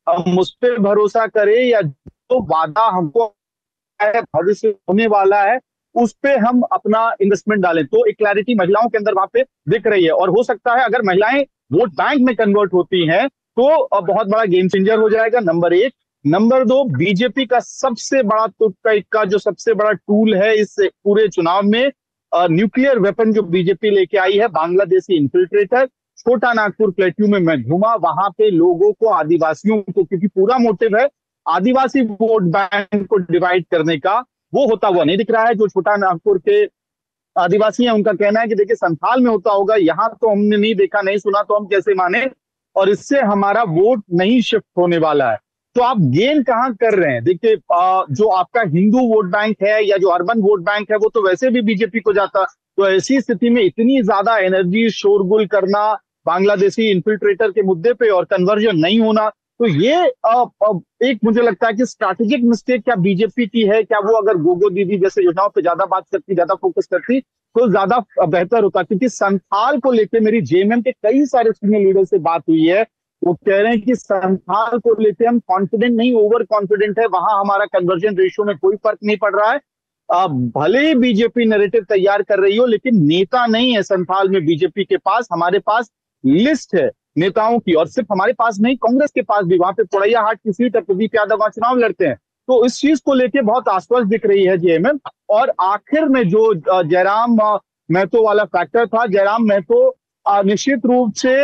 हम उस पर भरोसा करें, या जो वादा हमको भविष्य होने वाला है उस पे हम अपना इन्वेस्टमेंट डालें। तो एक क्लैरिटी महिलाओं के अंदर वहां पे दिख रही है, और हो सकता है अगर महिलाएं वोट बैंक में कन्वर्ट होती हैं तो बहुत बड़ा गेम चेंजर हो जाएगा, नंबर 1। नंबर 2, बीजेपी का सबसे बड़ा तुक्का इक्का, जो सबसे बड़ा टूल है इस पूरे चुनाव में, न्यूक्लियर वेपन जो बीजेपी लेके आई है, बांग्लादेशी इन्फिल्ट्रेटर। छोटा नागपुर प्लेट्यू में मैं घूमा, वहां पे लोगों को, आदिवासियों को, क्योंकि पूरा मोटिव है आदिवासी वोट बैंक को डिवाइड करने का, वो होता हुआ नहीं दिख रहा है। जो छोटा नागपुर के आदिवासी हैं उनका कहना है कि देखिए संथाल में होता होगा, यहाँ तो हमने नहीं देखा नहीं सुना, तो हम कैसे माने, और इससे हमारा वोट नहीं शिफ्ट होने वाला है। तो आप गेन कहाँ कर रहे हैं? देखिए जो आपका हिंदू वोट बैंक है या जो अर्बन वोट बैंक है वो तो वैसे भी बीजेपी को जाता। तो ऐसी स्थिति में इतनी ज्यादा एनर्जी शोरगुल करना बांग्लादेशी इन्फिल्ट्रेटर के मुद्दे पे और कन्वर्जन नहीं होना, तो ये एक मुझे लगता है कि स्ट्रैटेजिक मिस्टेक क्या बीजेपी की है। क्या वो अगर गोगो दीदी जैसे योजनाओं पे ज्यादा बात करती, ज्यादा फोकस करती तो ज्यादा बेहतर होता। क्योंकि संथाल को लेकर मेरी जेएमएम के कई सारे सीनियर लीडर से बात हुई है, वो कह रहे हैं कि संथाल को लेकर हम कॉन्फिडेंट नहीं, ओवर कॉन्फिडेंट है, वहां हमारा कन्वर्जन रेशियो में कोई फर्क नहीं पड़ रहा है। भले ही बीजेपी नैरेटिव तैयार कर रही हो, लेकिन नेता नहीं है संथाल में बीजेपी के पास। हमारे पास लिस्ट है नेताओं की, और सिर्फ हमारे पास नहीं, कांग्रेस के पास भी। वहां पे पोड़ैया हाट की सीट है, प्रदीप यादव वहां चुनाव लड़ते हैं। तो इस चीज को लेके बहुत आश्वस्त दिख रही है जेएमएम। और आखिर में जो जयराम महतो वाला फैक्टर था, जयराम महतो निश्चित रूप से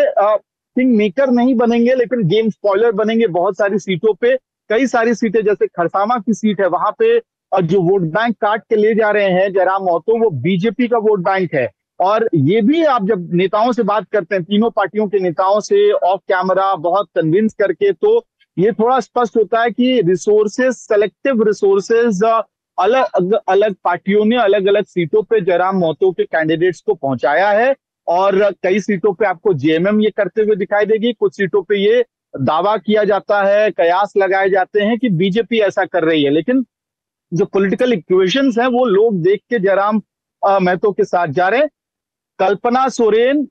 किंग मेकर नहीं बनेंगे, लेकिन गेम स्पॉइलर बनेंगे बहुत सारी सीटों पे। कई सारी सीटें जैसे खरसावा की सीट है, वहां पे जो वोट बैंक काट के ले जा रहे हैं जयराम महतो, वो बीजेपी का वोट बैंक है। और ये भी आप जब नेताओं से बात करते हैं, तीनों पार्टियों के नेताओं से ऑफ कैमरा बहुत कन्विंस करके, तो ये थोड़ा स्पष्ट होता है कि रिसोर्सेज, सेलेक्टिव रिसोर्सेज अलग अलग पार्टियों ने अलग अलग सीटों पे जयराम महतो के कैंडिडेट्स को पहुंचाया है। और कई सीटों पे आपको जेएमएम ये करते हुए दिखाई देगी, कुछ सीटों पे ये दावा किया जाता है, कयास लगाए जाते हैं कि बीजेपी ऐसा कर रही है। लेकिन जो पॉलिटिकल इक्वेशंस हैं वो लोग देख के जयराम महतो के साथ जा रहे हैं। कल्पना सोरेन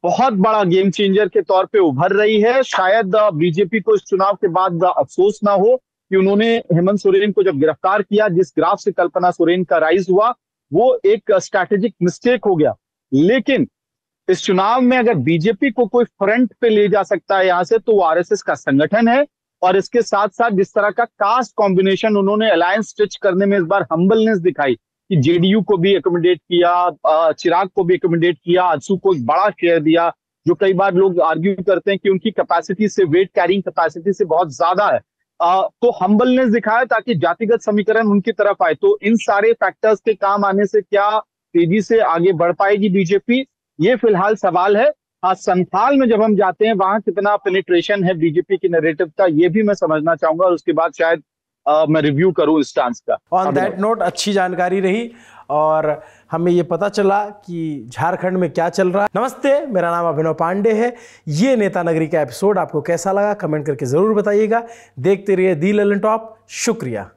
बहुत बड़ा गेम चेंजर के तौर पे उभर रही है। शायद बीजेपी को इस चुनाव के बाद अफसोस ना हो कि उन्होंने हेमंत सोरेन को जब गिरफ्तार किया, जिस ग्राफ से कल्पना सोरेन का राइज हुआ वो एक स्ट्रैटेजिक मिस्टेक हो गया। लेकिन इस चुनाव में अगर बीजेपी को कोई फ्रंट पे ले जा सकता है यहाँ से, तो वो आरएसएस का संगठन है। और इसके साथ साथ जिस तरह का कास्ट कॉम्बिनेशन उन्होंने अलायंस स्टिच करने में इस बार हम्बलनेस दिखाई कि जेडीयू को भी एकोमोडेट किया, चिराग को भी एकोमोडेट किया, आजसू को एक बड़ा शेयर दिया, जो कई बार लोग आर्ग्यू करते हैं कि उनकी कैपेसिटी से, वेट कैरिंग कैपेसिटी से बहुत ज्यादा है। तो हम्बलनेस दिखाया ताकि जातिगत समीकरण उनकी तरफ आए। तो इन सारे फैक्टर्स के काम आने से क्या तेजी से आगे बढ़ पाएगी बीजेपी, ये फिलहाल सवाल है। हाँ, संथाल में जब हम जाते हैं वहां कितना पेनिट्रेशन है बीजेपी की नैरेटिव का, ये भी मैं समझना चाहूंगा, और उसके बाद शायद मैं रिव्यू करूं इस स्टांस का। ऑन दैट नोट अच्छी जानकारी रही और हमें ये पता चला कि झारखंड में क्या चल रहा है। नमस्ते, मेरा नाम अभिनव पांडे है। ये नेता नगरी का एपिसोड आपको कैसा लगा कमेंट करके जरूर बताइएगा। देखते रहिए दी ललन टॉप। शुक्रिया।